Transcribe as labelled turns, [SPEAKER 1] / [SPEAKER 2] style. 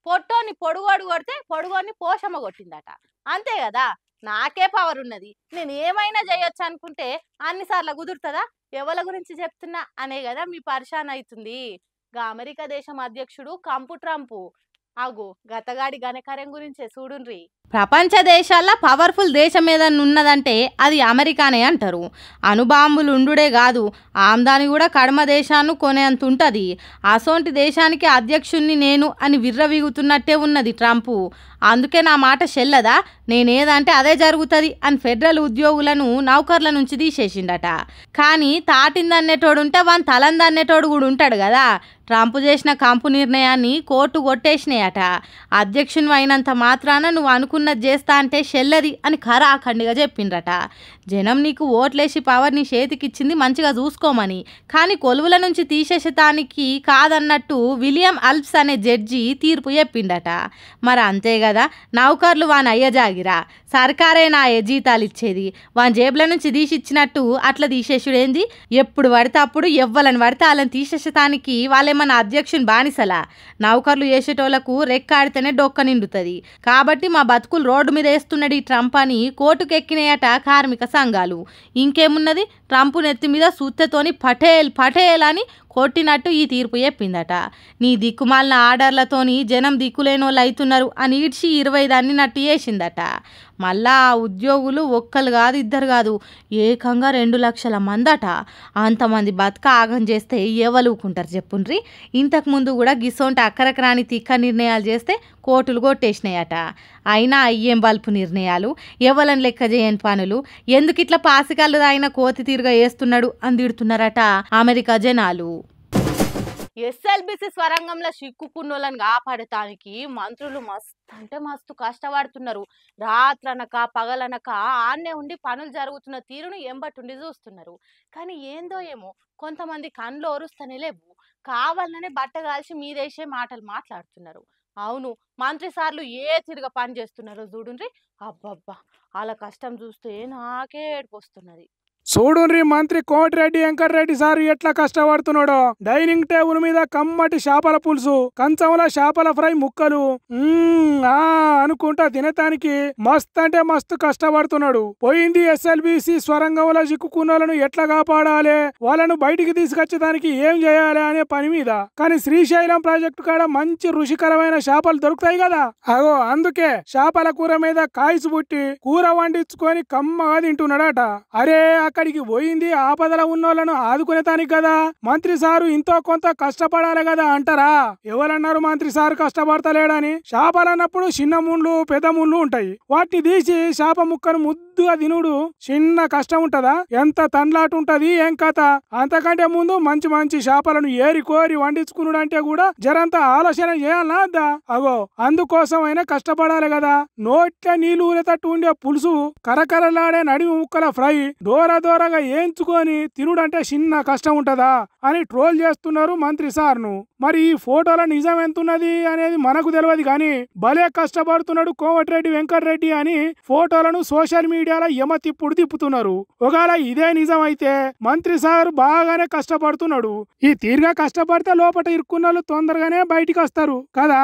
[SPEAKER 1] పొట్టోని పొడుగోడు కొడితే పొడుగోని పోషమ్మ కొట్టిందట. అంతే కదా, నాకే పవర్ ఉన్నది, నేను ఏమైనా చేయొచ్చు అనుకుంటే అన్నిసార్లు కుదురుతుందా? ఎవరి గురించి చెప్తున్నా అనే కదా మీ పరిశాన్ అవుతుంది. అమెరికా దేశం అధ్యక్షుడు ట్రంప్ అగు గతగాడి ఘనకార్యం గురించే చూడుండ్రి. ప్రపంచ దేశాల్లో పవర్ఫుల్ దేశం ఏదన్నా ఉన్నదంటే అది అమెరికానే అంటారు. అణుబాంబులు ఉండుడే కాదు, ఆమ్దాని కూడా కడమ దేశాన్ని కొనేంత ఉంటుంది. అసోంటి దేశానికి అధ్యక్షుణ్ణి నేను అని విర్రవీగుతున్నట్టే ఉన్నది ట్రంప్. అందుకే నా మాట చెల్లదా, నేనేదంటే అదే జరుగుతుంది అని ఫెడరల్ ఉద్యోగులను నౌకర్ల నుంచి తీసేసిండట. కానీ తాటిందన్నేటోడు ఉంటే వాని తలందన్నేటోడు కూడా ఉంటాడు కదా. ట్రంప్ చేసిన కంపు నిర్ణయాన్ని కోర్టు కొట్టేసినాయట. అధ్యక్షుని అయినంత మాత్రాన నువ్వు అనుకున్నది చేస్తా అంటే చెల్లది అని ఖరాఖండిగా చెప్పిండ్రట. జనం నీకు ఓట్లేసి పవర్ని చేతికిచ్చింది మంచిగా చూసుకోమని, కానీ కొలువుల నుంచి తీసేసేటానికి కాదన్నట్టు విలియం అల్ప్స్ అనే జడ్జి తీర్పు చెప్పిండట. మరి అంతే కదా, నౌకర్లు వాని అయ్యజాగిరా, సర్కారే నా జీతాలు ఇచ్చేది, వాని జేబుల నుంచి తీసిచ్చినట్టు అట్లా తీసేసుడేంది? ఎప్పుడు పడితే అప్పుడు ఎవ్వలని పడితే వాళ్ళని తీసేసేటానికి వాళ్ళేమన్నా అధ్యక్షుని బానిసలా? నౌకర్లు చేసేటోళ్లకు రెక్కాడితేనే డొక్క నిండుతుంది. కాబట్టి మా బతుకులు రోడ్డు మీద వేస్తున్నాడు ఈ ట్రంప్ అని కోర్టుకు ఎక్కినాయట కార్మిక సంఘాలు. ఇంకేమున్నది, ట్రంప్ నెత్తి మీద సూత్తెతోని పటేల్ పటేల్ అని కొట్టినట్టు ఈ తీర్పు చెప్పిందట. నీ దిక్కుమాలిన ఆర్డర్లతోని జనం దిక్కులేనోళ్ళు అవుతున్నారు అని ఈడ్చి 20 దన్నినట్టు చేసిందట. మళ్ళా ఆ ఉద్యోగులు ఒక్కరు కాదు ఇద్దరు కాదు, ఏకంగా 2 లక్షల మందట. అంతమంది బతుక ఆగం చేస్తే ఎవలుకుంటారు చెప్పుండ్రి. ఇంతకుముందు కూడా గిసోంటి అక్కరకరాని తిక్క నిర్ణయాలు చేస్తే కోర్టులు కొట్టేసినాయట. అయినా అయ్యేం బల్పు నిర్ణయాలు, ఎవలని లెక్క చేయని పనులు, ఎందుకు ఇట్లా పాసికల్లు ఆయన కోతి తీరుగా వేస్తున్నాడు అని తిడుతున్నారట అమెరికా జనాలు. ఎస్ఎల్బిసి స్వరంగంలో చిక్కుకున్నోళ్ళని కాపాడటానికి మంత్రులు మస్తు కష్టపడుతున్నారు. రాత్రనక పగలనక ఆన్నే ఉండి పనులు జరుగుతున్న తీరును ఎంబటుండి చూస్తున్నారు. కానీ ఏందో ఏమో కొంతమంది కళ్ళు ఓరుస్తూనే లేవు, కావాలనే బట్టగాల్చి మీదేసే మాటలు మాట్లాడుతున్నారు. అవును, మంత్రి సార్లు ఏ తిరుగా పని చేస్తున్నారో చూడుండ్రి. అబ్బబ్బా, వాళ్ళ కష్టం చూస్తే నాకే ఏడుపు వస్తున్నది.
[SPEAKER 2] చూడుండ్రి మంత్రి కోటిరెడ్డి వెంకటరెడ్డి సార్ ఎట్లా కష్టపడుతున్నాడో. డైనింగ్ టేబుల్ మీద కమ్మటి చేపల పులుసు, కంచంలో చేపల ఫ్రై ముక్కలు అనుకుంటా తినటానికి మస్త్ అంటే మస్తు కష్టపడుతున్నాడు. పోయింది ఎస్ఎల్బిసి స్వరంగంలో చిక్కుకున్నోళ్ళను ఎట్లా కాపాడాలి, వాళ్ళను బయటికి తీసుకొచ్చడానికి ఏం చేయాలి అనే పని మీద. కానీ శ్రీశైలం ప్రాజెక్టు కాడ మంచి రుచికరమైన చేపలు దొరుకుతాయి కదా, అగో అందుకే చేపల కూర మీద కాయసు పుట్టి కూర వండించుకొని కమ్మగా తింటున్నాడట. అరే అక్కడికి పోయింది ఆపదల ఉన్నోళ్లను ఆదుకునేతానికి కదా, మంత్రి సారు ఇంతో కొంత కష్టపడాలి కదా అంటారా? ఎవరన్నారు మంత్రి సారు కష్టపడతలేడని? చేపలన్నప్పుడు చిన్న ముళ్ళు పెద్ద ముళ్ళు ఉంటాయి, వాటిని తీసి చేప ముక్కను ముద్దుగా తినుడు చిన్న కష్టం ఉంటదా? ఎంత తండ్లాటు ఉంటది ఏం కథ? అంతకంటే ముందు మంచి మంచి చేపలను ఏరి కోరి వండించుకున్నాడు అంటే కూడా జరంత ఆలోచన చేయాలనా అద్దా? అగో అందుకోసం అయినా కష్టపడాలి కదా. నోట్ల నీళ్లు ఊరేటట్టు ఉండే పులుసు, కరకరలాడే నడిమి ముక్కల ఫ్రై దూరగా ఏంచుకొని తినుడంటే చిన్న కష్టం ఉంటదా అని ట్రోల్ చేస్తున్నారు మంత్రి సార్ను. మరి ఈ ఫోటోల నిజం ఎంతున్నది అనేది మనకు తెలియదు, కానీ భలే కష్టపడుతున్నాడు కోమటిరెడ్డి వెంకటరెడ్డి అని ఫోటోలను సోషల్ మీడియాలో తిప్పుడు తిప్పుతున్నారు. ఒకవేళ ఇదే నిజం అయితే మంత్రి సార్ బాగానే కష్టపడుతున్నాడు. ఈ తీరుగా కష్టపడితే లోపల ఇరుక్కున్న వాళ్ళు తొందరగానే బయటికి వస్తారు కదా.